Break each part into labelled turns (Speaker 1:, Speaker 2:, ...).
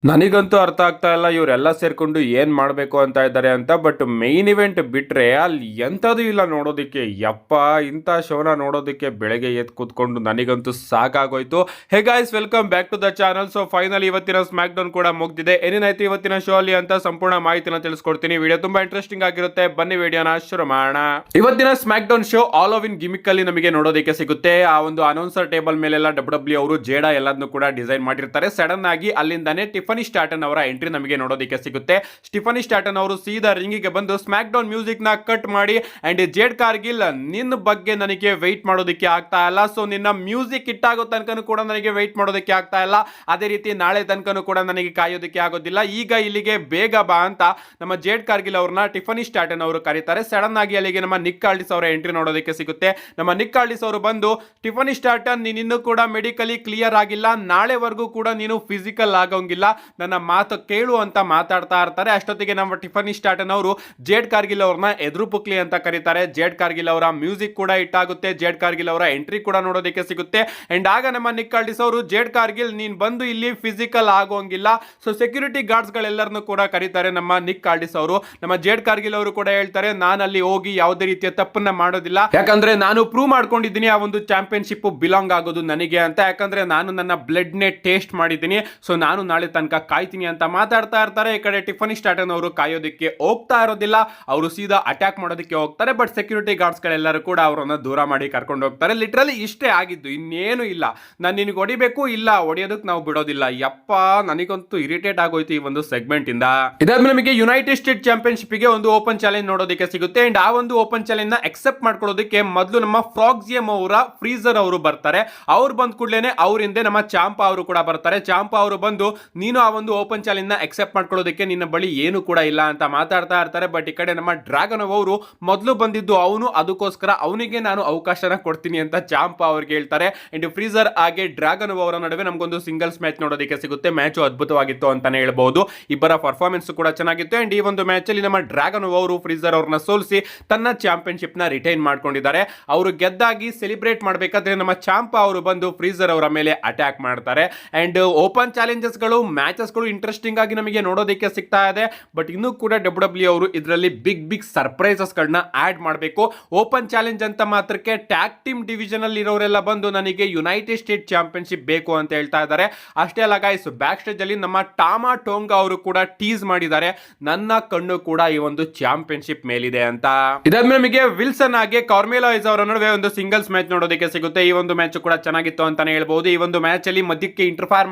Speaker 1: ನನಗಂತೂ ಅರ್ಥ ಆಗ್ತಾ ಇಲ್ಲ ಇವರೆಲ್ಲ ಸೇರ್ಕೊಂಡು ಏನ್ ಮಾಡ್ಬೇಕು ಅಂತ ಇದ್ದಾರೆ ಅಂತ. ಬಟ್ ಮೈನ್ ಇವೆಂಟ್ ಬಿಟ್ರೆ ಅಲ್ಲಿ ಎಂಥದ್ದು ಇಲ್ಲ ನೋಡೋದಕ್ಕೆ. ಯಪ್ಪ, ಇಂಥ ಶೋನ ನೋಡೋದಕ್ಕೆ ಬೆಳಗ್ಗೆ ಎದ್ದು ಕೂತ್ಕೊಂಡು ನನಗಂತೂ ಸಾಕಾಗೋಯ್ತು. Hey guys, welcome back to the channel. So final ಇವತ್ತಿನ ಸ್ಮ್ಯಾಕ್ ಡೌನ್ ಕೂಡ ಮುಗ್ದಿದೆ. ಏನೇನಾಯ್ತು ಇವತ್ತಿನ ಶೋ ಅಲ್ಲಿ ಅಂತ ಸಂಪೂರ್ಣ ಮಾಹಿತಿನ ತಿಳಿಸ್ಕೊಡ್ತೀನಿ. ವಿಡಿಯೋ ತುಂಬಾ ಇಂಟ್ರೆಸ್ಟಿಂಗ್ ಆಗಿರುತ್ತೆ. ಬನ್ನಿ ವಿಡಿಯೋನ ಶುರು ಮಾಡೋಣ. ಇವತ್ತಿನ SmackDown show all of in gimmick ಅಲ್ಲಿ ನಮಗೆ ನೋಡೋದಕ್ಕೆ ಸಿಗುತ್ತೆ. ಆ ಒಂದು ಅನೌನ್ಸರ್ ಟೇಬಲ್ ಮೇಲೆಲ್ಲ ಡಬ್ಲ್ಯೂ ಅವರು ಜೇಡ ಎಲ್ಲದನ್ನು ಕೂಡ ಡಿಸೈನ್ ಮಾಡಿರ್ತಾರೆ. ಸಡನ್ ಆಗಿ ಅಲ್ಲಿಂದಾನೆ ಟಿಫನಿ ಸ್ಟಾರ್ಟನ್ ಅವರ ಎಂಟ್ರಿ ನಮಗೆ ನೋಡೋದಕ್ಕೆ ಸಿಗುತ್ತೆ. ಸ್ಟಿಫನಿ ಸ್ಟಾರ್ಟನ್ ಅವರು ಸೀದಾ ರಿಂಗಿಗೆ ಬಂದು ಸ್ಮ್ಯಾಕ್ ಡೌನ್ ಮ್ಯೂಸಿಕ್ ನ ಕಟ್ ಮಾಡಿ ಅಂಡ್ ಜೇಡ್ ಕಾರ್ಗಿಲ್, ನಿನ್ನ ಬಗ್ಗೆ ನನಗೆ ವೆಯ್ಟ್ ಮಾಡೋದಕ್ಕೆ ಆಗ್ತಾ ಇಲ್ಲ. ಸೊ ನಿನ್ನ ಮ್ಯೂಸಿಕ್ ಇಟ್ಟಾಗೋ ತನಕನೂ ಕೂಡ ನನಗೆ ವೆಯ್ಟ್ ಮಾಡೋದಕ್ಕೆ ಆಗ್ತಾ ಇಲ್ಲ. ಅದೇ ರೀತಿ ನಾಳೆ ತನಕನೂ ಕೂಡ ನನಗೆ ಕಾಯೋದಕ್ಕೆ ಆಗೋದಿಲ್ಲ. ಈಗ ಇಲ್ಲಿಗೆ ಬೇಗ ಬಾ ಅಂತ ನಮ್ಮ ಜೇಡ್ ಕಾರ್ಗಿಲ್ ಅವ್ರನ್ನ ಟಿಫನಿ ಸ್ಟಾರ್ಟನ್ ಅವರು ಕರೀತಾರೆ. ಸಡನ್ ಆಗಿ ಅಲ್ಲಿಗೆ ನಮ್ಮ ನಿಕ್ ಆಲ್ಡಿಸ್ ಅವರ ಎಂಟ್ರಿ ನೋಡೋದಕ್ಕೆ ಸಿಗುತ್ತೆ. ನಮ್ಮ ನಿಕ್ ಆಲ್ಡಿಸ್ ಅವರು ಬಂದು, ಟಿಫನಿ ಸ್ಟಾರ್ಟನ್, ನೀನು ಇನ್ನೂ ಕೂಡ ಮೆಡಿಕಲಿ ಕ್ಲಿಯರ್ ಆಗಿಲ್ಲ, ನಾಳೆವರೆಗೂ ಕೂಡ ನೀನು ಫಿಸಿಕಲ್ ಆಗೋಂಗಿಲ್ಲ, ನನ್ನ ಮಾತು ಕೇಳು ಅಂತ ಮಾತಾಡ್ತಾ ಇರ್ತಾರೆ. ಅಷ್ಟೊತ್ತಿಗೆ ನಮ್ಮ ಟಿಫನಿ ಸ್ಟಾರ್ಟನ್ ಅವರು ಜೇಡ್ ಕಾರ್ಗಿಲ್ ಅವ್ರನ್ನ ಎದುರು ಪುಕ್ಲಿ ಅಂತ ಕರೀತಾರೆ. ಜೇಡ್ ಕಾರ್ಗಿಲ್ ಅವರ ಮ್ಯೂಸಿಕ್ ಕೂಡ ಇಟ್ಟಾಗುತ್ತೆ. ಜೇಡ್ ಕಾರ್ಗಿಲ್ ಅವರ ಎಂಟ್ರಿ ಕೂಡ ನೋಡೋದಕ್ಕೆ ಸಿಗುತ್ತೆ. ಅಂಡ್ ಆಗ ನಮ್ಮ ನಿಕ್ ಆಲ್ಡಿಸ್ ಅವರು, ಜೇಡ್ ಕಾರ್ಗಿಲ್ ನೀನ್ ಬಂದು ಇಲ್ಲಿ ಫಿಸಿಕಲ್ ಆಗೋಂಗಿಲ್ಲ. ಸೊ ಸೆಕ್ಯೂರಿಟಿ ಗಾರ್ಡ್ಸ್ ಗಳೆಲ್ಲರನ್ನು ಕೂಡ ಕರೀತಾರೆ ನಮ್ಮ ನಿಕ್ ಆಲ್ಡಿಸ್ ಅವರು. ನಮ್ಮ ಜೇಡ್ ಕಾರ್ಗಿಲ್ ಅವರು ಕೂಡ ಹೇಳ್ತಾರೆ, ನಾನು ಅಲ್ಲಿ ಹೋಗಿ ಯಾವುದೇ ರೀತಿಯ ತಪ್ಪನ್ನ ಮಾಡೋದಿಲ್ಲ, ಯಾಕಂದ್ರೆ ನಾನು ಪ್ರೂವ್ ಮಾಡ್ಕೊಂಡಿದ್ದೀನಿ ಆ ಒಂದು ಚಾಂಪಿಯನ್ಶಿಪ್ ಬಿಲಾಂಗ್ ಆಗೋದು ನನಗೆ ಅಂತ. ಯಾಕಂದ್ರೆ ನಾನು ನನ್ನ ಬ್ಲಡ್ ನೇ ಟೇಸ್ಟ್ ಮಾಡಿದ್ದೀನಿ. ಸೊ ನಾನು ನಾಳೆ ತನಕ ಕಾಯ್ತೀನಿ ಅಂತ ಮಾತಾಡ್ತಾ ಇರ್ತಾರೆ. ಈ ಕಡೆ ಟಿಫನಿ ಸ್ಟಾರ್ಟನ್ ಅವರು ಕಾಯೋದಕ್ಕೆ ಹೋಗ್ತಾ ಇರೋದಿಲ್ಲ, ಅವರು ಸೀದಾ ಅಟ್ಯಾಕ್ ಮಾಡೋದಕ್ಕೆ ಹೋಗ್ತಾರೆ. ಬಟ್ ಸೆಕ್ಯೂರಿಟಿ ಗಾರ್ಡ್ಸ್ ಗಳೆಲ್ಲರೂ ಕೂಡ ಅವರನ್ನು ದೂರ ಮಾಡಿ ಕರ್ಕೊಂಡು ಹೋಗ್ತಾರೆ. ಲಿಟ್ರಲಿ ಇಷ್ಟೇ ಆಗಿದ್ದು, ಇನ್ನೇನು ಇಲ್ಲ. ನಾನು ನಿನಗೆ ಹೊಡಿಬೇಕು, ಇಲ್ಲ ಹೊಡೆಯೋದಕ್ಕೆ ನಾವು ಬಿಡೋದಿಲ್ಲ. ಯಪ್ಪ, ನನಗಂತೂ ಇರಿಟೇಟ್ ಆಗೋಯ್ತು ಈ ಒಂದು ಸೆಗ್ಮೆಂಟ್ ಇಂದ. ಇದಾದ್ಮೇಲೆ ನಮಗೆ ಯುನೈಟೆಡ್ ಸ್ಟೇಟ್ ಚಾಂಪಿಯನ್ಶಿಪ್ ಗೆ ಒಂದು ಓಪನ್ ಚಾಲೆಂಜ್ ನೋಡೋದಕ್ಕೆ ಸಿಗುತ್ತೆ. ಅಂಡ್ ಆ ಒಂದು ಓಪನ್ ಚಾಲೆಂಜ್ ನ ಅಕ್ಸೆಪ್ಟ್ ಮಾಡ್ಕೊಳ್ಳೋದಕ್ಕೆ ಮೊದಲು ನಮ್ಮ ಫ್ರಾಕ್ಸಿಯಂ ಅವರ ಫ್ರೀಸರ್ ಅವರು ಬರ್ತಾರೆ. ಅವ್ರು ಬಂದ ಕೂಡಲೇ ಅವ್ರ ಹಿಂದೆ ನಮ್ಮ ಚಾಂಪಾ ಅವರು ಕೂಡ ಬರ್ತಾರೆ. ಚಾಂಪಾ ಅವರು ಬಂದು, ನೀನು ಆ ಒಂದು ಓಪನ್ ಚಾಲೆಂಜ್ ನ ಅಕ್ಸೆಪ್ಟ್ ಮಾಡ್ಕೊಳ್ಳೋದಕ್ಕೆ ನಿನ್ನ ಬಳಿ ಏನು ಕೂಡ ಇಲ್ಲ ಅಂತ ಮಾತಾಡ್ತಾ ಇರ್ತಾರೆ. ಬಟ್ ಈ ಕಡೆ ನಮ್ಮ ಡ್ರ್ಯಾಗನ್ ಅವರು ಮೊದಲು ಬಂದಿದ್ದು ಅವನು, ಅದಕ್ಕೋಸ್ಕರ ಅವನಿಗೆ ನಾನು ಅವಕಾಶನ ಕೊಡ್ತೀನಿ ಅಂತ ಚಾಂಪಾ ಅವ್ರಿಗೆ ಹೇಳ್ತಾರೆ. ಅಂಡ್ ಫ್ರೀಸರ್ ಹಾಗೆ ಡ್ರ್ಯಾಗನ್ ಅವರ ನಡುವೆ ನಮಗೊಂದು ಸಿಂಗಲ್ಸ್ ಮ್ಯಾಚ್ ನೋಡೋದಕ್ಕೆ ಸಿಗುತ್ತೆ. ಮ್ಯಾಚ್ ಅದ್ಭುತವಾಗಿತ್ತು ಅಂತಾನೆ ಹೇಳ್ಬಹುದು. ಇಬ್ಬರ ಪರ್ಫಾರ್ಮೆನ್ಸ್ ಕೂಡ ಚೆನ್ನಾಗಿತ್ತು. ಅಂಡ್ ಈ ಒಂದು ಮ್ಯಾಚ್ ಅಲ್ಲಿ ನಮ್ಮ ಡ್ರ್ಯಾಗನ್ ಅವರು ಫ್ರೀಸರ್ ಅವ್ರನ್ನ ಸೋಲಿಸಿ ತನ್ನ ಚಾಂಪಿಯನ್ಶಿಪ್ ನ ರಿಟೈನ್ ಮಾಡ್ಕೊಂಡಿದ್ದಾರೆ. ಅವರು ಗೆದ್ದಾಗಿ ಸೆಲೆಬ್ರೇಟ್ ಮಾಡಬೇಕಾದ್ರೆ ನಮ್ಮ ಚಾಂಪಾ ಅವರು ಬಂದು ಫ್ರೀಸರ್ ಅವರ ಮೇಲೆ ಅಟ್ಯಾಕ್ ಮಾಡ್ತಾರೆ. ಅಂಡ್ ಓಪನ್ ಚಾಲೆಂಜಸ್ ಗಳು, ಮ್ಯಾಚಸ್ ಗಳು ಇಂಟ್ರೆಸ್ಟಿಂಗ್ ಆಗಿ ನಮಗೆ ನೋಡೋದಕ್ಕೆ ಸಿಗ್ತಾ ಇದೆ. ಬಟ್ ಇನ್ನೂ ಕೂಡ ಡಬ್ಲ್ಯೂ ಅವರು ಇದರಲ್ಲಿ ಬಿಗ್ ಸರ್ಪ್ರೈಸಸ್ ಗಳನ್ನ ಆಡ್ ಮಾಡಬೇಕು. ಓಪನ್ ಚಾಲೆಂಜ್ ಅಂತ ಮಾತ್ರಕ್ಕೆ ಟ್ಯಾಗ್ ಟೀಮ್ ಡಿವಿಷನ್ ಅಲ್ಲಿ ಇರೋರೆಲ್ಲ ಬಂದು ನನಗೆ ಯುನೈಟೆಡ್ ಸ್ಟೇಟ್ ಚಾಂಪಿಯನ್ಶಿಪ್ ಬೇಕು ಅಂತ ಹೇಳ್ತಾ ಇದ್ದಾರೆ. ಅಷ್ಟೇ ಅಲ್ಲ ಗೈಸ್, ಬ್ಯಾಕ್ ಸ್ಟೇಜ್ ಅಲ್ಲಿ ನಮ್ಮ ಟಾಮಾ ಟೋಂಗಾ ಅವರು ಕೂಡ ಟೀಸ್ ಮಾಡಿದ್ದಾರೆ, ನನ್ನ ಕಣ್ಣು ಕೂಡ ಈ ಒಂದು ಚಾಂಪಿಯನ್ಶಿಪ್ ಮೇಲಿದೆ ಅಂತ. ಇದಾದ್ಮೇಲೆ ನಮಗೆ ವಿಲ್ಸನ್ ಹಾಗೆ ಕಾರ್ಮೆಲೋ ಐಸ್ ಅವರ ನಡುವೆ ಒಂದು ಸಿಂಗಲ್ಸ್ ಮ್ಯಾಚ್ ನೋಡೋದಕ್ಕೆ ಸಿಗುತ್ತೆ. ಈ ಒಂದು ಮ್ಯಾಚ್ ಕೂಡ ಚೆನ್ನಾಗಿತ್ತು ಅಂತಾನೆ ಹೇಳ್ಬಹುದು. ಈ ಒಂದು ಮ್ಯಾಚ್ ಅಲ್ಲಿ ಮಧ್ಯಕ್ಕೆ ಇಂಟರ್ಫೈರ್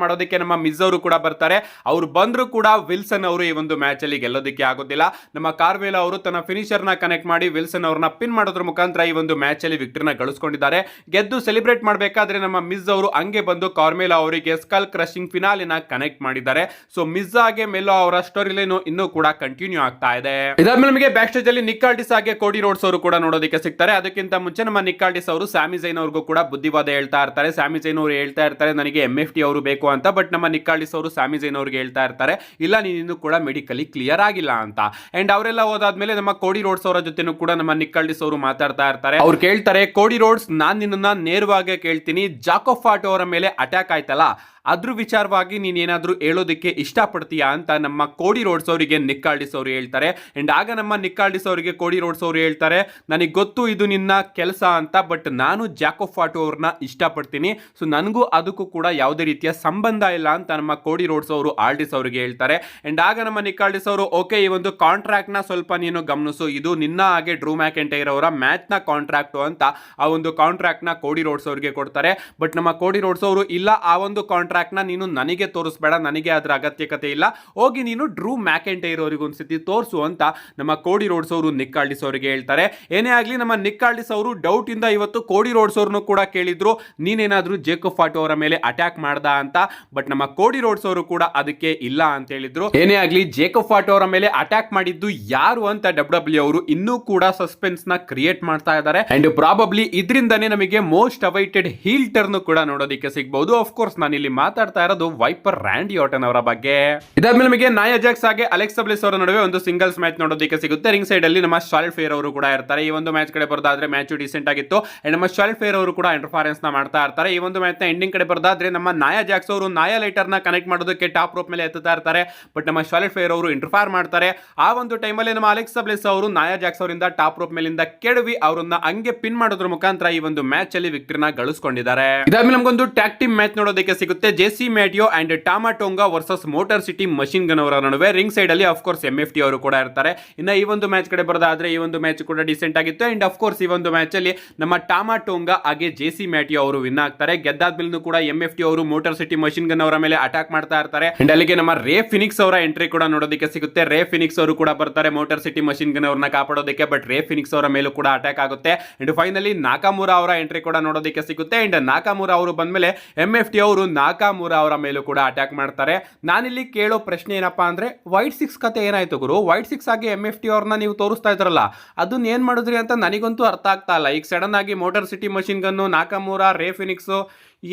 Speaker 1: ಮಾಡೋದಕ್ಕೆ ನಮ್ಮ ಮಿಸ್ ಅವರು ಕೂಡ ಬರ್ತಾರೆ. ಅವರು ಬಂದ್ರು ಕೂಡ ವಿಲ್ಸನ್ ಅವರು ಈ ಒಂದು ಮ್ಯಾಚ್ ಅಲ್ಲಿ ಗೆಲ್ಲೋದಕ್ಕೆ ಆಗೋದಿಲ್ಲ. ನಮ್ಮ ಕಾರ್ವೆಲೋ ಅವರು ತನ್ನ ಫಿನಿಶರ್ ನ ಕನೆಕ್ಟ್ ಮಾಡಿ ವಿಲ್ಸನ್ ಅವರನ್ನ ಪಿನ್ ಮಾಡೋದ್ರ ಮುಖಾಂತರ ಈ ಒಂದು ಮ್ಯಾಚ್ ಅಲ್ಲಿ ವಿಕ್ಟರಿನ ಗಳಿಸಿಕೊಂಡಿದ್ದಾರೆ. ಗೆದ್ದು ಸೆಲೆಬ್ರೇಟ್ ಮಾಡಬೇಕಾದ್ರೆ ನಮ್ಮ ಮಿಸ್ ಅವರು ಹಂಗೆ ಬಂದು ಕಾರ್ಮೆಲೋ ಅವರಿಗೆ ಸ್ಕಲ್ ಕ್ರಶಿಂಗ್ ಫಿನಾಲಿನ ಕನೆಕ್ಟ್ ಮಾಡಿದ್ದಾರೆ. ಸೊ ಮಿಸ್ ಹಾಗೆ ಮೆಲೋ ಅವರ ಸ್ಟೋರಿ ಲೈನ್ ಇನ್ನೂ ಕೂಡ ಕಂಟಿನ್ಯೂ ಆಗ್ತಾ ಇದೆ. ಇದಾದ್ಮೇಲೆ ನಮಗೆ ಬ್ಯಾಕ್ ಸ್ಟೇಜ್ ಅಲ್ಲಿ ನಿಕ್ ಆಲ್ಡಿಸ್ ಹಾಗೆ ಕೋಡಿ ರೋಡ್ಸ್ ಅವರು ಕೂಡ ನೋಡೋದಕ್ಕೆ ಸಿಗ್ತಾರೆ. ಅದಕ್ಕಿಂತ ಮುಂಚೆ ನಮ್ಮ ನಿಕ್ ಆಲ್ಡಿಸ್ ಅವರು ಸ್ಯಾಮಿ ಝೈನ್ ಅವ್ರಿಗೂ ಕೂಡ ಬುದ್ಧಿವಾದ ಹೇಳ್ತಾ ಇರ್ತಾರೆ. ಸ್ಯಾಮಿ ಝೈನ್ ಅವರು ಹೇಳ್ತಾ ಇರ್ತಾರೆ, ನನಗೆ MFT ಅವರು ಬೇಕು ಅಂತ. ಬಟ್ ನಮ್ಮ ನಿಕ್ ಆಲ್ಡಿಸ್ ಅವರು ಸ್ಯಾಮಿ ಝೈನ್ ಅವ್ರಿಗೆ ಹೇಳ್ತಾ ಇರ್ತಾರೆ, ಇಲ್ಲ ನೀನು ಕೂಡ ಮೆಡಿಕಲಿ ಕ್ಲಿಯರ್ ಆಗಿಲ್ಲ ಅಂತ. ಅಂಡ್ ಅವರೆಲ್ಲ ಹೋದಾದ್ಮೇಲೆ ನಮ್ಮ ಕೋಡಿ ರೋಡ್ಸ್ ಅವರ ಜೊತೆನೂ ಕೂಡ ನಮ್ಮ ನಿಕ್ ಆಲ್ಡಿಸ್ ಅವರು ಮಾತಾಡ್ತಾ ಇರ್ತಾರೆ. ಅವ್ರು ಕೇಳ್ತಾರೆ, ಕೋಡಿ ರೋಡ್ಸ್, ನಾನ್ ನಿನ್ನ ನೇರವಾಗಿ ಕೇಳ್ತೀನಿ, ಜಾಕೋಫಾಟ್ ಅವರ ಮೇಲೆ ಅಟ್ಯಾಕ್ ಆಯ್ತಲ್ಲ, ಅದ್ರ ವಿಚಾರವಾಗಿ ನೀನೇನಾದ್ರೂ ಹೇಳೋದಕ್ಕೆ ಇಷ್ಟಪಡ್ತೀಯಾ ಅಂತ ನಮ್ಮ ಕೋಡಿ ರೋಡ್ಸ್ ಅವರಿಗೆ ನಿಕ್ ಆಲ್ಡಿಸ್ ಅವರು ಹೇಳ್ತಾರೆ. ಅಂಡ್ ಆಗ ನಮ್ಮ ನಿಕ್ ಆಲ್ಡಿಸ್ ಅವರಿಗೆ ಕೋಡಿ ರೋಡ್ಸ್ ಅವರು ಹೇಳ್ತಾರೆ, ನನಗೆ ಗೊತ್ತು ಇದು ನಿನ್ನ ಕೆಲಸ ಅಂತ, ಬಟ್ ನಾನು ಜಾಕೋಫಾಟೋ ಅವ್ರನ್ನ ಇಷ್ಟಪಡ್ತೀನಿ. ಸೊ ನನಗೂ ಅದಕ್ಕೂ ಕೂಡ ಯಾವುದೇ ರೀತಿಯ ಸಂಬಂಧ ಇಲ್ಲ ಅಂತ ನಮ್ಮ ಕೋಡಿ ರೋಡ್ಸ್ ಅವರು ಆಲ್ಡಿಸ್ ಅವರಿಗೆ ಹೇಳ್ತಾರೆ. ಅಂಡ್ ಆಗ ನಮ್ಮ ನಿಕ್ ಆಲ್ಡಿಸ್ ಅವರು, ಓಕೆ, ಈ ಒಂದು ಕಾಂಟ್ರಾಕ್ಟ್ ನ ಸ್ವಲ್ಪ ನೀನು ಗಮನಿಸು, ಇದು ನಿನ್ನ ಹಾಗೆ ಡ್ರೂ ಮ್ಯಾಕೆಂಟೈರ್ ಅವರ ಮ್ಯಾಚ್ ನ ಕಾಂಟ್ರಾಕ್ಟ್ ಅಂತ ಆ ಒಂದು ಕಾಂಟ್ರಾಕ್ಟ್ ನ ಕೋಡಿ ರೋಡ್ಸ್ ಅವರಿಗೆ ಕೊಡ್ತಾರೆ. ಬಟ್ ನಮ್ಮ ಕೋಡಿ ರೋಡ್ಸ್ ಅವರು, ಇಲ್ಲ, ಆ ಒಂದು ಕಾಂಟ್ರಾಕ್ಟ್ ನ ನೀನು ನನಗೆ ತೋರಿಸಬೇಡ, ನನಗೆ ಅದರ ಅಗತ್ಯತೆ ಇಲ್ಲ, ಹೋಗಿ ನೀನು ಡ್ರೂ ಮ್ಯಾಕೆಂಟೈರ್ ಅವರಿಗೆ ಒಂದ್ಸತಿ ತೋರಿಸು ಅಂತ ನಮ್ಮ ಕೋಡಿ ರೋಡ್ಸ್ ಅವರು ನಿಕ್ ಆಲ್ಡಿಸ್ ಅವರಿಗೆ ಹೇಳ್ತಾರೆ. ಏನೇ ಆಗ್ಲಿ, ನಮ್ಮ ನಿಕ್ ಆಲ್ಡಿಸ್ ಅವರು ಡೌಟ್ ಇಂದ ಇವತ್ತು ಕೋಡಿ ರೋಡ್ಸ್ ಅವ್ರನ್ನು ಕೂಡ ಕೇಳಿದ್ರು, ನೀನೇನಾದ್ರೂ ಜಾಕೋಫಾಟೋ ಅವರ ಮೇಲೆ ಅಟ್ಯಾಕ್ ಮಾಡ್ದ ಅಂತ. ಬಟ್ ನಮ್ಮ ಕೋಡಿ ರೋಡ್ಸ್ ಅವರು ಕೂಡ ಅದಕ್ಕೆ ಇಲ್ಲ ಅಂತ ಹೇಳಿದ್ರು. ಏನೇ ಆಗ್ಲಿ, ಜಾಕೋಫಾಟೋ ಅವರ ಮೇಲೆ ಅಟ್ಯಾಕ್ ಮಾಡಿದ್ದು ಯಾರು ಅಂತ ಡಬ್ಲ್ಯೂ ಅವರು ಇನ್ನೂ ಕೂಡ ಸಸ್ಪೆನ್ಸ್ ನ ಕ್ರಿಯೇಟ್ ಮಾಡ್ತಾ ಇದ್ದಾರೆ. ಅಂಡ್ ಪ್ರಾಬಬ್ಲಿ ಇದರಿಂದನೇ ನಮಗೆ ಮೋಸ್ಟ್ ಅವೈಟೆಡ್ ಹೀಲ್ ಟರ್ನ್ ಕೂಡ ನೋಡೋದಕ್ಕೆ ಸಿಗಬಹುದು. ಆಫ್ ಕೋರ್ಸ್ ನಾನು ಇಲ್ಲಿ ಮಾತಾಡ್ತಾ ಇರೋದು ವೈಪರ್ ರ್ಯಾಂಡಿ ಆರ್ಟನ್ ಅವರ ಬಗ್ಗೆ. ಇದಾದ್ಮೇಲೆ ನಮಗೆ ನಾಯಾ ಜಾಕ್ಸ್ ಹಾಗೆ ಅಲೆಕ್ಸಾ ಬ್ಲಿಸ್ ಅವರ ನಡುವೆ ಒಂದು ಸಿಂಗಲ್ಸ್ ಮ್ಯಾಚ್ ನೋಡೋದಕ್ಕೆ ಸಿಗುತ್ತೆ. ರಿಂಗ್ ಸೈಡ್ ಅಲ್ಲಿ ನಮ್ಮ ಶಾರ್ಲೆಟ್ ಫೇರ್ ಅವರು ಕೂಡ ಇರ್ತಾರೆ. ಈ ಒಂದು ಮ್ಯಾಚ್ ಕಡೆ ಬರೋದಾದ್ರೆ ಮ್ಯಾಚ್ ಡಿಸೆಂಟ್ ಆಗಿತ್ತು ಅಂಡ್ ನಮ್ಮ ಶಾರ್ಲೆಟ್ ಫೇರ್ ಅವರು ಕೂಡ ಇಂಟರ್ಫರೆನ್ಸ್ ನ ಮಾಡ್ತಾ ಇರ್ತಾರೆ. ಈ ಒಂದು ಮ್ಯಾಚ್ ನ ಎಂಡಿಂಗ್ ಕಡೆ ಬರೋದಾದ್ರೆ ನಮ್ಮ ನಾಯಾ ಜಾಕ್ಸ್ ಅವರು ನಾಯಾ ಲೈಟರ್ ನ ಕನೆಕ್ಟ್ ಮಾಡೋದಕ್ಕೆ ಟಾಪ್ ರೋಪ್ ಮೇಲೆ ಎತ್ತುತ್ತಾ ಇರ್ತಾರೆ. ಬಟ್ ನಮ್ಮ ಶಾರ್ಲೆಟ್ ಫೇರ್ ಅವರು ಇಂಟರ್ಫೈರ್ ಮಾಡ್ತಾರೆ. ಆ ಒಂದು ಟೈಮಲ್ಲಿ ನಮ್ಮ ಅಲೆಕ್ಸಾ ಬ್ಲಿಸ್ ಅವರು ನಾಯಾ ಜಾಕ್ಸ್ ಅವರಿಂದ ಟಾಪ್ ರೋಪ್ ಮೇಲಿಂದ ಕೆಡವಿ ಅವರನ್ನ ಹಂಗೆ ಪಿನ್ ಮಾಡೋದ್ರ ಮುಖಾಂತರ ಈ ಒಂದು ಮ್ಯಾಚ್ ಅಲ್ಲಿ ವಿಕ್ಟರಿನ ಗಳಿಸಿಕೊಂಡಿದ್ದಾರೆ. ಇದಾದ್ಮೇಲೆ ನಮಗೊಂದು ಟ್ಯಾಗ್ ಟೀಮ್ ಮ್ಯಾಚ್ ನೋಡೋದಕ್ಕೆ ಸಿಗುತ್ತೆ. JC Mateo and Tama Tonga versus Motor City Machine Gun ಅವರ ನಡುವೆ. ರಿಂಗ್ ಸೈಡ್ ಅಲ್ಲಿ ಆಫ್ ಕೋರ್ಸ್ MFT ಅವರು ಕೂಡ ಇರ್ತಾರೆ. ಇನ್ನು ಈ ಒಂದು ಮ್ಯಾಚ್ ಕಡೆ ಬರೋದಾದ್ರೆ ಈ ಒಂದು ಮ್ಯಾಚ್ ಕೂಡ ಡಿಸೆಂಟ್ ಆಗಿತ್ತು ಅಂಡ್ ಆಫ್ ಕೋರ್ಸ್ ಈ ಒಂದು ಮ್ಯಾಚ್ ಅಲ್ಲಿ ನಮ್ಮ ಟಾಮಾ ಟೋಂಗಾ ಹಾಗೆ ಜೆಸಿ ಮ್ಯಾಟಿಯೋ ಅವರು ವಿನ್ ಆಗ್ತಾರೆ. ಗೆದ್ದಾದ್ಮೇಲೆ ಕೂಡ MFT ಅವರು ಮೋಟಾರ್ ಸಿಟಿ ಮಷಿನ್ ಗನ್ ಅವರ ಮೇಲೆ ಅಟ್ಯಾಕ್ ಮಾಡ್ತಾ ಇರ್ತಾರೆ. ಅಂಡ್ ಅಲ್ಲಿಗೆ ನಮ್ಮ ರೇ ಫಿನಿಕ್ಸ್ ಅವರ ಎಂಟ್ರಿ ಕೂಡ ನೋಡೋದಕ್ಕೆ ಸಿಗುತ್ತೆ. ರೇ ಫಿನಿಕ್ಸ್ ಅವರು ಕೂಡ ಬರ್ತಾರೆ ಮೋಟಾರ್ ಸಿಟಿ ಮಷಿನ್ ಗನ್ ಅವರನ್ನ ಕಾಪಾಡೋದಕ್ಕೆ. ಬಟ್ ರೇ ಫಿನಿಕ್ಸ್ ಅವರ ಮೇಲೂ ಕೂಡ ಅಟ್ಯಾಕ್ ಆಗುತ್ತೆ. ಅಂಡ್ ಫೈನಲಿ ನಾಕಾಮುರಾ ಅವರ ಎಂಟ್ರಿ ಕೂಡ ನೋಡೋದಕ್ಕೆ ಸಿಗುತ್ತೆ. ಅಂಡ್ ನಾಕಾಮುರಾ ಅವರು ಬಂದ್ಮೇಲೆ MFT ಅವರು ನಾಕಾಮುರಾ ಅವರ ಮೇಲೂ ಕೂಡ ಅಟ್ಯಾಕ್ ಮಾಡ್ತಾರೆ. ನಾನಿಲ್ಲಿ ಕೇಳೋ ಪ್ರಶ್ನೆ ಏನಪ್ಪಾ ಅಂದ್ರೆ ವೈಟ್ ಸಿಕ್ಸ್ ಕತೆ ಏನಾಯ್ತು ಗುರು? ವೈಟ್ ಸಿಕ್ಸ್ ಆಗಿ MFT ಅವ್ರನ್ನ ನೀವು ತೋರಿಸ್ತಾ ಇದ್ರಲ್ಲ, ಅದನ್ನ ಏನ್ ಮಾಡಿದ್ರಿ ಅಂತ ನನಗಂತೂ ಅರ್ಥ ಆಗ್ತಾ ಇಲ್ಲ. ಈಗ ಸಡನ್ ಆಗಿ ಮೋಟಾರ್ ಸಿಟಿ ಮಷಿನ್ ಗನ್, ನಾಕಾಮುರಾ, ರೇ ಫಿನಿಕ್ಸ್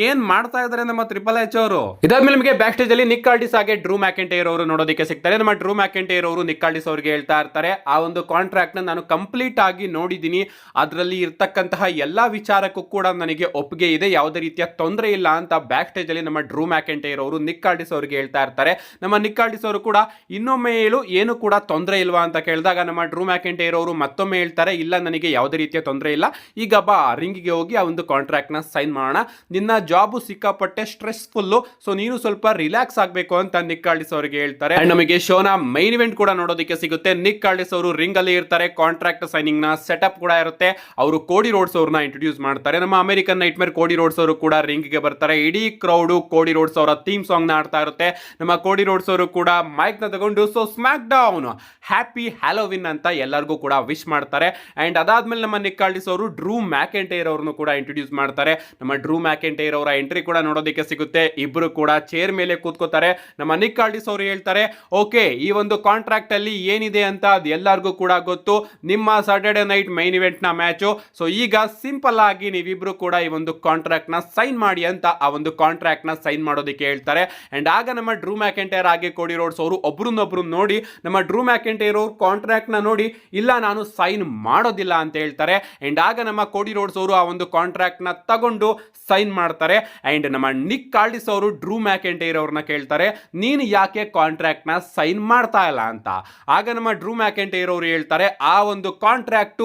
Speaker 1: ಏನ್ ಮಾಡ್ತಾ ಇದಾರೆ ನಮ್ಮ ಟ್ರಿಪಲ್ ಎಚ್ ಅವರು? ಇದಾದ್ಮೇಲೆ ನಿಮಗೆ ಬ್ಯಾಕ್ ಸ್ಟೇಜ್ ಅಲ್ಲಿ ನಿಕ್ ಕಾರ್ಡಿಸ್ ಹಾಗೆ ಡ್ರೂ ಮ್ಯಾಕೆಂಟೈರ್ ಅವರು ನೋಡೋದಕ್ಕೆ ಸಿಗ್ತಾರೆ. ನಮ್ಮ ಡ್ರೂ ಮ್ಯಾಕೆಂಟೈರ್ ಅವರು ನಿಕ್ ಕಾರ್ಡಿಸ್ ಅವರಿಗೆ ಹೇಳ್ತಾ ಇರ್ತಾರೆ, ಆ ಒಂದು ಕಾಂಟ್ರಾಕ್ಟ್ ನ ನಾನು ಕಂಪ್ಲೀಟ್ ಆಗಿ ನೋಡಿದೀನಿ, ಅದರಲ್ಲಿ ಇರ್ತಕ್ಕಂತಹ ಎಲ್ಲಾ ವಿಚಾರಕ್ಕೂ ಕೂಡ ನನಗೆ ಒಪ್ಪಿಗೆ ಇದೆ, ಯಾವುದೇ ರೀತಿಯ ತೊಂದರೆ ಇಲ್ಲ ಅಂತ ಬ್ಯಾಕ್ ಸ್ಟೇಜ್ ಅಲ್ಲಿ ನಮ್ಮ ಡ್ರೂ ಮ್ಯಾಕೆಂಟೈರ್ ಅವರು ನಿಕ್ ಕಾರ್ಡಿಸ್ ಅವರಿಗೆ ಹೇಳ್ತಾ ಇರ್ತಾರೆ. ನಮ್ಮ ನಿಕ್ ಕಾರ್ಡಿಸ್ ಅವರು ಕೂಡ ಇನ್ನೊಮ್ಮೆ ಹೇಳು, ಏನು ಕೂಡ ತೊಂದರೆ ಇಲ್ವಾ ಅಂತ ಕೇಳಿದಾಗ ನಮ್ಮ ಡ್ರೂ ಮ್ಯಾಕೆಂಟೈರ್ ಅವರು ಮತ್ತೊಮ್ಮೆ ಹೇಳ್ತಾರೆ, ಇಲ್ಲ ನನಗೆ ಯಾವುದೇ ರೀತಿಯ ತೊಂದರೆ ಇಲ್ಲ, ಈಗ ಬಾ ರಿಂಗಿಗೆ ಹೋಗಿ ಆ ಒಂದು ಕಾಂಟ್ರಾಕ್ಟ್ ನ ಸೈನ್ ಮಾಡೋಣ, ನಿನ್ನ ಜಾಬ್ ಸಿಕ್ಕಾಪಟ್ಟೆ ಸ್ಟ್ರೆಸ್ಫುಲ್, ಸೊ ನೀನು ಸ್ವಲ್ಪ ರಿಲ್ಯಾಕ್ಸ್ ಆಗಬೇಕು ಅಂತ ನಿಕ್ ಕಾರ್ಡಿಸ್ ಅವರಿಗೆ ಹೇಳ್ತಾರೆ. ಅಂಡ್ ನಮಗೆ ಶೋನ ಮೈನ್ ಇವೆಂಟ್ ಕೂಡ ನೋಡೋದಕ್ಕೆ ಸಿಗುತ್ತೆ. ನಿಕ್ ಕಾರ್ಡಿಸ್ ಅವರು ರಿಂಗ್ ಅಲ್ಲಿ ಇರ್ತಾರೆ, ಕಾಂಟ್ರಾಕ್ಟ್ ಸೈನಿಂಗ್ ನ ಸೆಟಪ್ ಕೂಡ ಇರುತ್ತೆ. ಅವರು ಕೋಡಿ ರೋಡ್ಸ್ ಅವ್ರನ್ನ ಇಂಟ್ರೊಡ್ಯೂಸ್ ಮಾಡ್ತಾರೆ. ನಮ್ಮ ಅಮೆರಿಕನ್ ನೈಟ್ ಮೇರ್ ಕೋಡಿ ರೋಡ್ಸ್ ಅವರು ಕೂಡ ರಿಂಗ್ ಗೆ ಬರ್ತಾರೆ. ಇಡೀ ಕ್ರೌಡ್ ಕೋಡಿ ರೋಡ್ಸ್ ಅವರ ಥೀಮ್ ಸಾಂಗ್ ನ ಆಡ್ತಾ ಇರುತ್ತೆ. ನಮ್ಮ ಕೋಡಿ ರೋಡ್ಸ್ ಅವರು ಕೂಡ ಮೈಕ್ ನ ತಗೊಂಡು so smack down happy Halloween ಅಂತ ಎಲ್ಲರಿಗೂ ಕೂಡ ವಿಶ್ ಮಾಡ್ತಾರೆ. ಅಂಡ್ ಅದಾದ್ಮೇಲೆ ನಮ್ಮ ನಿಕ್ ಕಾರ್ಡಿಸ್ ಅವರು ಡ್ರೂ ಮ್ಯಾಕೆಂಟೈರ್ ಅವ್ರನ್ನು ಕೂಡ ಇಂಟ್ರೊಡ್ಯೂಸ್ ಮಾಡ್ತಾರೆ. ನಮ್ಮ ಡ್ರೂ ಮ್ಯಾಕೆಂಟೈರ್ ಅವರ ಎಂಟ್ರಿ ಕೂಡ ನೋಡೋದಕ್ಕೆ ಸಿಗುತ್ತೆ. ಇಬ್ರು ಕೂಡ ಚೇರ್ ಮೇಲೆ ಕೂತ್ಕೋತಾರೆ. ನಮ್ಮ ನಿಕ್ ಕಾರ್ಡಿಸ್ ಅವರು ಹೇಳ್ತಾರೆ, ಓಕೆ ಈ ಒಂದು ಕಾಂಟ್ರಾಕ್ಟ್ ಅಲ್ಲಿ ಏನಿದೆ ಅಂತ ಅದು ಎಲ್ಲರಿಗೂ ಕೂಡ ಗೊತ್ತು, ನಿಮ್ಮ ಸಾಟರ್ಡೆ ನೈಟ್ ಮೈನ್ ಇವೆಂಟ್ ನ ಮ್ಯಾಚು, ಸೊ ಈಗ ಸಿಂಪಲ್ ಆಗಿ ನೀವಿಬ್ರು ಕೂಡ ಈ ಒಂದು ಕಾಂಟ್ರಾಕ್ಟ್ ನ ಸೈನ್ ಮಾಡಿ ಅಂತ ಆ ಒಂದು ಕಾಂಟ್ರಾಕ್ಟ್ ನ ಸೈನ್ ಮಾಡೋದಕ್ಕೆ ಹೇಳ್ತಾರೆ. ಅಂಡ್ ಆಗ ನಮ್ಮ ಡ್ರೂ ಮ್ಯಾಕೆಂಟೈರ್ ಹಾಗೆ ಕೋಡಿ ರೋಡ್ಸ್ ಅವರು ಒಬ್ರನ್ನೊಬ್ರು ನೋಡಿ ನಮ್ಮ ಡ್ರೂ ಮ್ಯಾಕೆಂಟೈರ್ ಅವರು ಕಾಂಟ್ರಾಕ್ಟ್ ನ ನೋಡಿ ಇಲ್ಲ ನಾನು ಸೈನ್ ಮಾಡೋದಿಲ್ಲ ಅಂತ ಹೇಳ್ತಾರೆ. ಅಂಡ್ ಆಗ ನಮ್ಮ ಕೋಡಿ ರೋಡ್ಸ್ ಅವರು ಆ ಒಂದು ಕಾಂಟ್ರಾಕ್ಟ್ ನ ತಗೊಂಡು ಸೈನ್ ಮಾಡ್ತಾರೆ. ಅಂಡ್ ನಮ್ಮ ನಿಕ್ ಕಾರ್ಡಿಸ್ ಅವರು ಡ್ರೂ ಮ್ಯಾಕೆಂಟೈರ್ ಅವ್ರನ್ನ ಕೇಳ್ತಾರೆ, ನೀನು ಯಾಕೆ ಕಾಂಟ್ರಾಕ್ಟ್ ನ ಸೈನ್ ಮಾಡ್ತಾ ಇಲ್ಲ ಅಂತ. ಆಗ ನಮ್ಮ ಡ್ರೂ ಮ್ಯಾಕೆಂಟೈರ್ ಅವರು ಹೇಳ್ತಾರೆ, ಆ ಒಂದು ಕಾಂಟ್ರಾಕ್ಟ್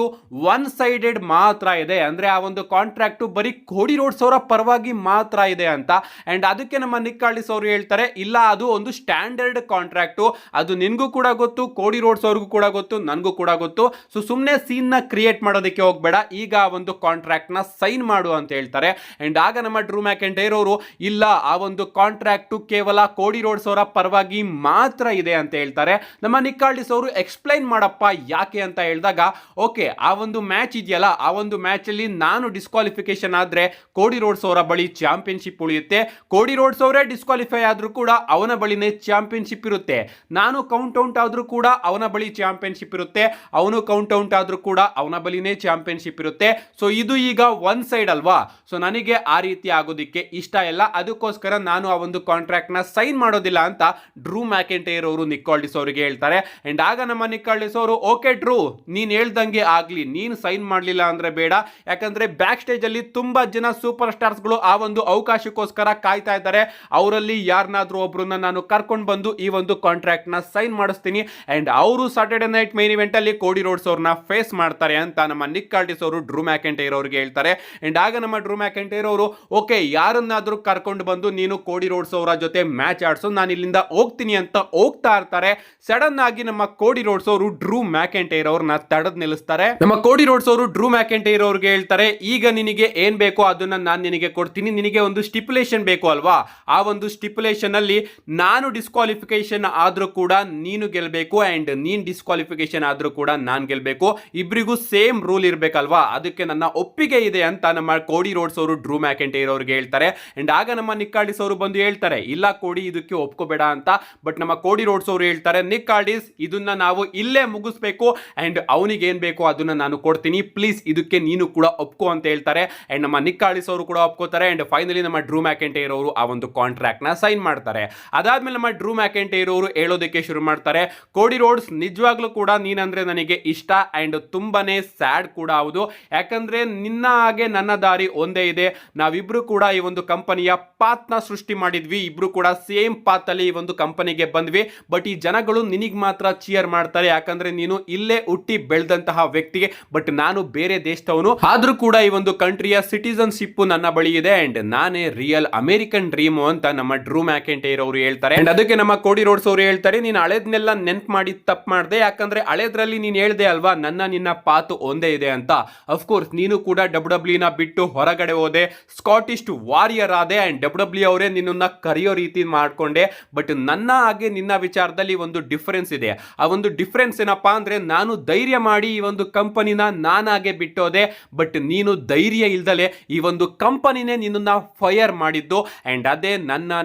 Speaker 1: ಒನ್ ಸೈಡೆಡ್ ಮಾತ್ರ ಇದೆ, ಅಂದ್ರೆ ಆ ಒಂದು ಕಾಂಟ್ರಾಕ್ಟ್ ಬರೀ ಕೋಡಿ ರೋಡ್ಸ್ ಅವರ ಪರವಾಗಿ ಮಾತ್ರ ಇದೆ ಅಂತ. ಅಂಡ್ ಅದಕ್ಕೆ ನಮ್ಮ ನಿಕ್ ಕಾರ್ಡಿಸ್ ಅವರು ಹೇಳ್ತಾರೆ, ಇಲ್ಲ ಅದು ಒಂದು ಸ್ಟ್ಯಾಂಡರ್ಡ್ ಕಾಂಟ್ರಾಕ್ಟ್, ಅದು ನಿನ್ಗೂ ಕೂಡ ಗೊತ್ತು, ಕೋಡಿ ರೋಡ್ಸ್ ಅವ್ರಿಗೂ ಕೂಡ ಗೊತ್ತು, ನನಗೂ ಕೂಡ ಗೊತ್ತು, ಸೊ ಸುಮ್ಮನೆ ಸೀನ್ ನ ಕ್ರಿಯೇಟ್ ಮಾಡೋದಕ್ಕೆ ಹೋಗ್ಬೇಡ, ಈಗ ಆ ಒಂದು ಕಾಂಟ್ರಾಕ್ಟ್ ನ ಸೈನ್ ಮಾಡು ಅಂತ ಹೇಳ್ತಾರೆ. ಅಂಡ್ ಆಗ ನಮ್ಮ ಡ್ರೂ ಮ್ಯಾಕೆಂಟೈರ್ ಅವರು ಇಲ್ಲ ಆ ಒಂದು ಕಾಂಟ್ರಾಕ್ಟ್ ಕೇವಲ ಕೋಡಿ ರೋಡ್ಸ್ ಅವರ ಪರವಾಗಿ ಮಾತ್ರ ಇದೆ ಅಂತ ಹೇಳ್ತಾರೆ. ನಮ್ಮ ನಿಕ್ ಕಾರ್ಡಿಸ್ ಅವರು ಎಕ್ಸ್ಪ್ಲೈನ್ ಮಾಡಪ್ಪ ಯಾಕೆ ಅಂತ ಹೇಳಿದಾಗ, ಓಕೆ ಆ ಒಂದು ಮ್ಯಾಚ್ ಇದೆಯಲ್ಲ, ಆ ಒಂದು ಮ್ಯಾಚ್ ಅಲ್ಲಿ ನಾನು ಡಿಸ್ಕ್ವಾಲಿಫಿಕೇಶನ್ ಆದ್ರೆ ಕೋಡಿ ರೋಡ್ಸ್ ಅವರ ಬಳಿ ಚಾಂಪಿಯನ್ಶಿಪ್ ಉಳಿಯುತ್ತೆ, ಕೋಡಿ ರೋಡ್ಸ್ ಅವರೇ ಡಿಸ್ಕ್ವಾಲಿಫೈ ಆದ್ರೂ ಕೂಡ ಅವನ ಬಳಿನೇ ಚಾಂಪಿಯನ್ಶಿಪ್ ಇರುತ್ತೆ, ನಾನು ಕೌಂಟ್ ಔಟ್ ಆದ್ರೂ ಕೂಡ ಅವನ ಬಳಿ ಚಾಂಪಿಯನ್ಶಿಪ್ ಇರುತ್ತೆ, ಅವನು ಕೌಂಟ್ ಔಟ್ ಆದ್ರೂ ಕೂಡ ಅವನ ಬಳಿನೇ ಚಾಂಪಿಯನ್ಶಿಪ್ ಇರುತ್ತೆ, ಸೊ ಇದು ಈಗ ಒನ್ ಸೈಡ್ ಅಲ್ವಾ, ಸೊ ನನಗೆ ಆ ರೀತಿ ಆಗೋದಿಕ್ಕೆ ಇಷ್ಟ ಇಲ್ಲ, ಅದಕ್ಕೋಸ್ಕರ ನಾನು ಆ ಒಂದು ಕಾಂಟ್ರಾಕ್ಟ್ ನ ಸೈನ್ ಮಾಡೋದಿಲ್ಲ ಅಂತ ಡ್ರೂ ಮ್ಯಾಕೆಂಟೈರ್ ಅವರು ನಿಕ್ ಕಾರ್ಡಿಸ್ ಅವರಿಗೆ ಹೇಳ್ತಾರೆ. ಅಂಡ್ ಆಗ ನಮ್ಮ ನಿಕ್ ಕಾರ್ಡಿಸ್ ಅವರು, ಓಕೆ ಡ್ರೂ ನೀನ್ ಹೇಳ್ದಂಗೆ ಆಗ್ಲಿ, ನೀನು ಸೈನ್ ಮಾಡ್ಲಿಲ್ಲ ಅಂದ್ರೆ ಬೇಡ, ಯಾಕಂದ್ರೆ ಬ್ಯಾಕ್ ಸ್ಟೇಜ್ ಅಲ್ಲಿ ತುಂಬಾ ಜನ ಸೂಪರ್ ಸ್ಟಾರ್ಸ್ ಗಳು ಆ ಒಂದು ಅವಕಾಶಕ್ಕೋಸ್ಕರ ಕಾಯ್ತಾ ಇದ್ದಾರೆ, ಅವರಲ್ಲಿ ಯಾರನ್ನಾದ್ರೂ ಒಬ್ರನ್ನ ನಾನು ಕರ್ಕೊಂಡು ಬಂದು ಈ ಒಂದು ಕಾಂಟ್ರಾಕ್ಟ್ ನ ಸೈನ್ ಮಾಡಿಸ್ತೀನಿ, ಅಂಡ್ ಅವರು ಸಾಟರ್ಡೆ ನೈಟ್ ಮೈನ್ ಇವೆಂಟ್ ಅಲ್ಲಿ ಕೋಡಿ ರೋಡ್ಸ್ ಅವ್ರನ್ನ ಫೇಸ್ ಮಾಡ್ತಾರೆ ಅಂತ ನಮ್ಮ ನಿಕ್ ಕಾರ್ಡಿಸ್ ಅವರು ಡ್ರೂ ಮ್ಯಾಕೆಂಟೈರ್ ಅವರಿಗೆ ಹೇಳ್ತಾರೆ. ಅಂಡ್ ಆಗ ನಮ್ಮ ಡ್ರೂ ಮ್ಯಾಕೆಂಟೈರ್ ಅವರು, ಓಕೆ ಯಾರನ್ನಾದ್ರೂ ಕರ್ಕೊಂಡು ಬಂದು ನೀನು ಕೋಡಿ ರೋಡ್ಸ್ ಅವರ ಜೊತೆ ಮ್ಯಾಚ್ ಆಡ್ಸು, ನಾನು ಇಲ್ಲಿಂದ ಹೋಗ್ತೀನಿ ಅಂತ ಹೋಗ್ತಾ ಇರ್ತಾರೆ. ಸಡನ್ ಆಗಿ ನಮ್ಮ ಕೋಡಿ ರೋಡ್ಸ್ ಅವರು ಡ್ರೂ ಮ್ಯಾಕೆಂಟೈರ್ ಅವ್ರನ್ನ ತಡೆದು ನಿಲ್ಲಿಸ್ತಾರೆ. ನಮ್ಮ ಕೋಡಿ ರೋಡ್ಸ್ ಅವರು ಡ್ರೂ ಮ್ಯಾಕೆಂಟೈರ್ ಅವ್ರಿಗೆ ಹೇಳ್ತಾರೆ, ಈಗ ನಿನಗೆ ಏನ್ ಬೇಕೋ ಅದನ್ನ ನಾನು ನಿನಗೆ ಕೊಡ್ತೀನಿ, ನಿನಗೆ ಒಂದು ಸ್ಟಿಪ್ಯುಲೇಷನ್ ಬೇಕು ಅಲ್ವಾ, ಆ ಒಂದು ಸ್ಟಿಪ್ಯುಲೇಷನ್ ಅಲ್ಲಿ ನಾನು ಡಿಸ್ಕ್ವಾಲಿಫಿಕೇಶನ್ ಆದ್ರೂ ಕೂಡ ನೀನು ಗೆಲ್ಬೇಕು ಅಂಡ್
Speaker 2: ಅಂಡ್ ನೀನ್ ಡಿಸ್ಕ್ವಾಲಿಫಿಕೇಶನ್ ಆದ್ರೂ ಕೂಡ ನಾನ್ ಗೆಲ್ಬೇಕು, ಇಬ್ಬರಿಗೂ ಸೇಮ್ ರೂಲ್ ಇರ್ಬೇಕಲ್ವಾ, ಅದಕ್ಕೆ ನನ್ನ ಒಪ್ಪಿಗೆ ಇದೆ ಅಂತ ನಮ್ಮ ಕೋಡಿ ರೋಡ್ಸ್ ಅವರು ಡ್ರೂ ಮ್ಯಾಕೆಂಟೈರ್ ಅವ್ರಿಗೆ ಹೇಳ್ತಾರೆ. ಅಂಡ್ ಆಗ ನಮ್ಮ ನಿಕ್ ಆಲ್ಡಿಸ್ ಅವರು ಬಂದು ಹೇಳ್ತಾರೆ, ಇಲ್ಲ ಕೋಡಿ ಇದಕ್ಕೆ ಒಪ್ಕೋಬೇಡ ಅಂತ. ಬಟ್ ನಮ್ಮ ಕೋಡಿ ರೋಡ್ಸ್ ಅವರು ಹೇಳ್ತಾರೆ, ನಿಕ್ ಆಲ್ಡಿಸ್ ಇದನ್ನ ನಾವು ಇಲ್ಲೇ ಮುಗಿಸ್ಬೇಕು ಅಂಡ್ ಅವನಿಗೆ ಏನ್ ಬೇಕು ಅದನ್ನ ನಾನು ಕೊಡ್ತೀನಿ, ಪ್ಲೀಸ್ ಇದಕ್ಕೆ ನೀನು ಕೂಡ ಒಪ್ಕೋ ಅಂತ ಹೇಳ್ತಾರೆ. ಅಂಡ್ ನಮ್ಮ ನಿಕ್ ಆಲ್ಡಿಸ್ ಅವರು ಕೂಡ ಒಪ್ಕೋತಾರೆ. ಅಂಡ್ ಫೈನಲಿ ನಮ್ಮ ಡ್ರೂ ಮ್ಯಾಕೆಂಟೈರ್ ಅವರು ಆ ಒಂದು ಕಾಂಟ್ರಾಕ್ಟ್ ನ ಸೈನ್ ಮಾಡ್ತಾರೆ. ಅದಾದ್ಮೇಲೆ ನಮ್ಮ ಡ್ರೂ ಮ್ಯಾಕೆಂಟೈರ್ ಅವರು ಹೇಳೋದಕ್ಕೆ ಶುರು ಮಾಡ್ತಾರೆ, ಕೋಡಿ ರೋಡ್ಸ್ ನಿಜವಾಗ್ಲೂ ಕೂಡ ನೀನಂದ್ರೆ ನನಗೆ ಇಷ್ಟ ಅಂಡ್ ತುಂಬಾನೇ ಸ್ಯಾಡ್ ಕೂಡ ಹೌದು, ಯಾಕಂದ್ರೆ ನಿನ್ನ ಹಾಗೆ ನನ್ನ ದಾರಿ ಒಂದೇ ಇದೆ, ನಾವಿಬ್ರು ಕೂಡ ಈ ಒಂದು ಕಂಪನಿಯ ಪಾತ್ ನ ಸೃಷ್ಟಿ ಮಾಡಿದ್ವಿ, ಇಬ್ರು ಕೂಡ ಸೇಮ್ ಪಾತ್ ಅಲ್ಲಿ ಈ ಒಂದು ಕಂಪನಿಗೆ ಬಂದ್ವಿ. ಬಟ್ ಈ ಜನಗಳು ನಿನಗೆ ಮಾತ್ರ ಚಿಯರ್ ಮಾಡ್ತಾರೆ, ಯಾಕಂದ್ರೆ ನೀನು ಇಲ್ಲೇ ಹುಟ್ಟಿ ಬೆಳೆದಂತಹ ವ್ಯಕ್ತಿಗೆ, ಬಟ್ ನಾನು ಬೇರೆ ದೇಶದವನು, ಆದ್ರೂ ಕೂಡ ಈ ಒಂದು ಕಂಟ್ರಿಯ ಸಿಟಿಸನ್ಶಿಪ್ ನನ್ನ ಬಳಿ ಇದೆ ಅಂಡ್ ನಾನೇ ರಿಯಲ್ ಅಮೆರಿಕನ್ ಡ್ರೀಮ್ ಅಂತ ನಮ್ಮ ಡ್ರೂ ಮ್ಯಾಕೆಂಟೈರ್ ಅವರು ಹೇಳ್ತಾರೆ. ಅಂಡ್ ಅದಕ್ಕೆ ನಮ್ಮ ಕೋಡಿ ರೋಡ್ಸ್ ಅವರು ಹೇಳ್ತಾರೆ, ನೀನು ಹಳೇದ್ನೆಲ್ಲ ನೆನ್ಪು ಮಾಡಿ ತಪ್ಪು ಮಾಡಿದೆ, ಯಾಕಂದ್ರೆ ಹಳೇದ್ರಲ್ಲಿ ನೀನು ಹೇಳ್ದೆ ಅಲ್ವಾ ನನ್ನ ನಿನ್ನ ಪಾತು ಒಂದೇ ಇದೆ ಅಂತ. ಅಫ್ಕೋರ್ಸ್ ನೀನು ಕೂಡ ಡಬ್ಲ್ಯೂ ನ ಬಿಟ್ಟು ಹೊರಗಡೆ ಹೋದೆ, ಸ್ಕಾಟಿಷ್ ವಾರಿಯರ್ ಆದೆ ಅಂಡ್ ಡಬ್ಲ್ಯೂ ಅವರೇ ನಿನ್ನ ಕರೆಯೋ ರೀತಿ ಮಾಡ್ಕೊಂಡೆ. ಬಟ್ ನನ್ನ ಹಾಗೆ ನಿನ್ನ ವಿಚಾರದಲ್ಲಿ ಒಂದು ಡಿಫರೆನ್ಸ್ ಇದೆ. ಆ ಒಂದು ಡಿಫರೆನ್ಸ್ ಏನಪ್ಪಾ ಅಂದ್ರೆ, ನಾನು ಧೈರ್ಯ ಮಾಡಿ ಈ ಒಂದು ಕಂಪನಿನ ನಾನಾಗೆ ಬಿಟ್ಟೋದೆ, ಬಟ್ ನೀನು ಧೈರ್ಯ ಇಲ್ದಲೆ ಈ ಒಂದು ಕಂಪನಿನೇ ನಿನ್ನ ಫೈರ್ ಮಾಡಿದ್ದು. ಅಂಡ್ ಅದೇ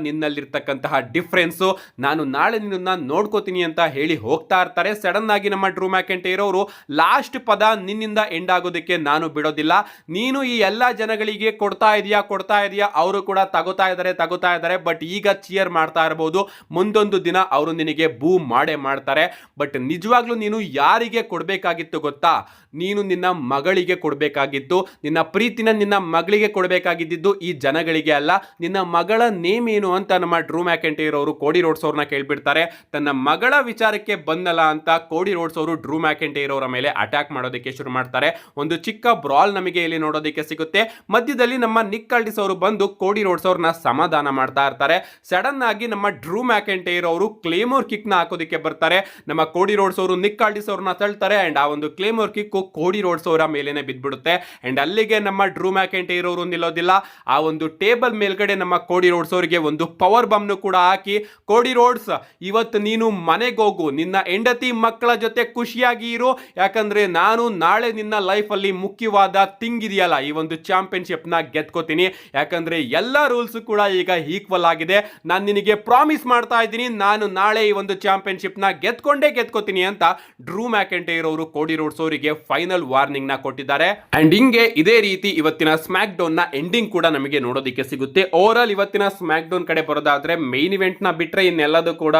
Speaker 2: ನಿನ್ನಲ್ಲಿರ್ತಕ್ಕಂತಹ ಡಿಫರೆನ್ಸ್. ನಾನು ನಾಳೆ ನಿನ್ನ ನೋಡ್ಕೋತೀನಿ ಅಂತ ಹೇಳಿ ಹೋಗ್ತಾ ಇರ್ತಾರೆ. ಸಡನ್ ಆಗಿ ನಮ್ಮ ಡ್ರೂ ಮ್ಯಾಕೆಂಟೈರ್ ಅವರು ಲಾಸ್ಟ್ ಪದ ನಿನ್ನಿಂದ ಎಂಡ್ ಆಗೋದಕ್ಕೆ ನಾನು ಬಿಡೋದಿಲ್ಲ, ನೀನು ಈ ಎಲ್ಲಾ ಜನಗಳಿಗೆ ಕೊಡ್ತಾ ಇದೀಯಾ, ಅವರು ಕೂಡ ತಗೋತಾ ಇದ್ದಾರೆ, ಬಟ್ ಈಗ ಚಿಯರ್ ಮಾಡ್ತಾ ಇರಬಹುದು, ಮುಂದೊಂದು ದಿನ ಅವರು ನಿನಗೆ ಬೂ ಮಾಡ್ತಾರೆ. ಬಟ್ ನಿಜವಾಗ್ಲೂ ನೀನು ಯಾರಿಗೆ ಕೊಡಬೇಕಾಗಿತ್ತು ಗೊತ್ತಾ, ನೀನು ನಿನ್ನ ಮಗಳಿಗೆ ಕೊಡಬೇಕಾಗಿತ್ತು, ನಿನ್ನ ಪ್ರೀತಿನ ನಿನ್ನ ಮಗಳಿಗೆ ಕೊಡಬೇಕಾಗಿದ್ದು ಈ ಜನಗಳಿಗೆ ಅಲ್ಲ. ನಿನ್ನ ಮಗಳ ನೇಮ್ ಏನು ಅಂತ ನಮ್ಮ ಡ್ರೂ ಮ್ಯಾಕೆಂಟೈರ್ ಅವರು ಕೋಡಿ ರೋಡ್ಸ್ ಅವ್ರನ್ನ ಕೇಳ್ಬಿಡ್ತಾರೆ. ತನ್ನ ಮಗಳ ವಿಚಾರಕ್ಕೆ ಬಂದಲ್ಲ ಅಂತ ಕೋಡಿ ರೋಡ್ಸ್ ಅವರು ಡ್ರೂ ಮ್ಯಾಕೆಂಟೈರ್ ಅವರ ಮೇಲೆ ಅಟ್ಯಾಕ್ ಮಾಡೋದಕ್ಕೆ ಶುರು ಮಾಡ್ತಾರೆ. ಒಂದು ಚಿಕ್ಕ ಬ್ರಾಲ್ ನಮಗೆ ಇಲ್ಲಿ ನೋಡೋದಕ್ಕೆ ಸಿಗುತ್ತೆ. ಮಧ್ಯದಲ್ಲಿ ನಮ್ಮ ನಿಕ್ ಆಲ್ಡಿಸ್ ಅವರು ಬಂದು ಕೋಡಿ ರೋಡ್ಸ್ ಅವ್ರನ್ನ ಸಮಾಧಾನ ಮಾಡ್ತಾ ಇರ್ತಾರೆ. ಸಡನ್ ಆಗಿ ನಮ್ಮ ಡ್ರೂ ಮ್ಯಾಕೆಂಟೈರ್ ಅವರು ಕ್ಲೇಮೋರ್ ಕಿಕ್ ನ ಹಾಕೋದಕ್ಕೆ ಬರ್ತಾರೆ. ನಮ್ಮ ಕೋಡಿ ರೋಡ್ಸ್ ಅವರು ನಿಕ್ ಆಲ್ಡಿಸ್ ಅವ್ರನ್ನ ತಳ್ತಾರೆ ಅಂಡ್ ಆ ಒಂದು ಕ್ಲೇಮೋರ್ ಕಿಕ್ ಕೋಡಿ ರೋಡ್ಸ್ ಅವರ ಮೇಲೇನೆ ಬಿದ್ದ್ಬಿಡುತ್ತೆ. ಅಂಡ್ ಅಲ್ಲಿಗೆ ನಮ್ಮ ಡ್ರೂ ಮ್ಯಾಕೆಂಟೈರ್ ಅವರು ನಿಲ್ಲೋದಿಲ್ಲ, ಆ ಒಂದು ಟೇಬಲ್ ಮೇಲ್ಗಡೆ ನಮ್ಮ ಕೋಡಿ ರೋಡ್ಸ್ ಅವರಿಗೆ ಒಂದು ಪವರ್ ಬಾಂಬ್ ಕೂಡ ಹಾಕಿ, ಕೋಡಿ ರೋಡ್ಸ್ ಇವತ್ತು ನೀನು ಮನೆಗೆ ಹೋಗು, ನಿನ್ನ ಹೆಂಡತಿ ಮಕ್ಕಳ ಜೊತೆ ಖುಷಿಯಾಗಿ ಇರು, ಯಾಕಂದ್ರೆ ನಾನು ನಾಳೆ ನಿನ್ನ ಲೈಫ್ ಅಲ್ಲಿ ಮುಖ್ಯವಾದ ಥಿಂಗ್ ಇದೆಯಲ್ಲ, ಈ ಒಂದು ಚಾಂಪಿಯನ್ಶಿಪ್ ನ ಗೆದ್ಕೋತೀನಿ, ಯಾಕಂದ್ರೆ ಎಲ್ಲ ರೂಲ್ಸ್ ಕೂಡ ಈಗ ಈಕ್ವಲ್ ಆಗಿದೆ, ನಾನು ನಿನಗೆ ಪ್ರಾಮಿಸ್ ಮಾಡ್ತಾ ಇದ್ದೀನಿ, ನಾನು ನಾಳೆ ಈ ಒಂದು ಚಾಂಪಿಯನ್ಶಿಪ್ ನ ಗೆದ್ಕೋತೀನಿ ಅಂತ ಡ್ರೂ ಮ್ಯಾಕೆಂಟೈರ್ ಅವರು ಕೋಡಿ ರೋಡ್ಸ್ ಅವರಿಗೆ ಫೈನಲ್ ವಾರ್ನಿಂಗ್ ನ ಕೊಟ್ಟಿದ್ದಾರೆ. ಅಂಡ್ ಹಿಂಗೆ ಇದೇ ರೀತಿ ಇವತ್ತಿನ ಸ್ಮ್ಯಾಕ್ ಡೌನ್ ನ ಎಂಡಿಂಗ್ ಕೂಡ ನಮಗೆ ನೋಡೋದಕ್ಕೆ ಸಿಗುತ್ತೆ. ಓವರ್ ಆಲ್ ಇವತ್ತಿನ ಸ್ಮ್ಯಾಕ್ ಡೌನ್ ಕಡೆ ಬರೋದಾದ್ರೆ ಮೈನ್ ಇವೆಂಟ್ ನ ಬಿಟ್ರೆ ಇನ್ನೆಲ್ಲದೂ ಕೂಡ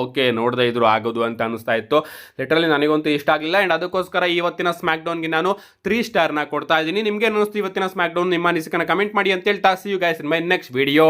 Speaker 2: ಓಕೆ ನೋಡದೇ ಇದ್ರು ಆಗೋದು ಅಂತ ಅನಿಸ್ತಾ ಇತ್ತು. ಲಿಟರಲಿ ನನಗಂತೂ ಇಷ್ಟ ಆಗಲಿಲ್ಲ ಅಂಡ್ ಅದಕ್ಕೋಸ್ಕರ ಇವತ್ತಿನ ಸ್ಮ್ಯಾಕ್ ಡೌನ್ ಗೆ ನಾನು 3 ಸ್ಟಾರ್ ನ ಕೊಡ್ತಾ ಇದ್ದೀನಿ. ನಿಮ್ಗೆ ಅನಿಸ್ತು ಇವತ್ತಿನ ಸ್ಮ್ಯಾಕ್ ಡೌನ್? ನಿಮ್ಮ ಅನಿಸಿಕೆನ ಕಮೆಂಟ್ ಮಾಡಿ ಅಂತ ಹೇಳ್ತಾ, see you guys in my next video.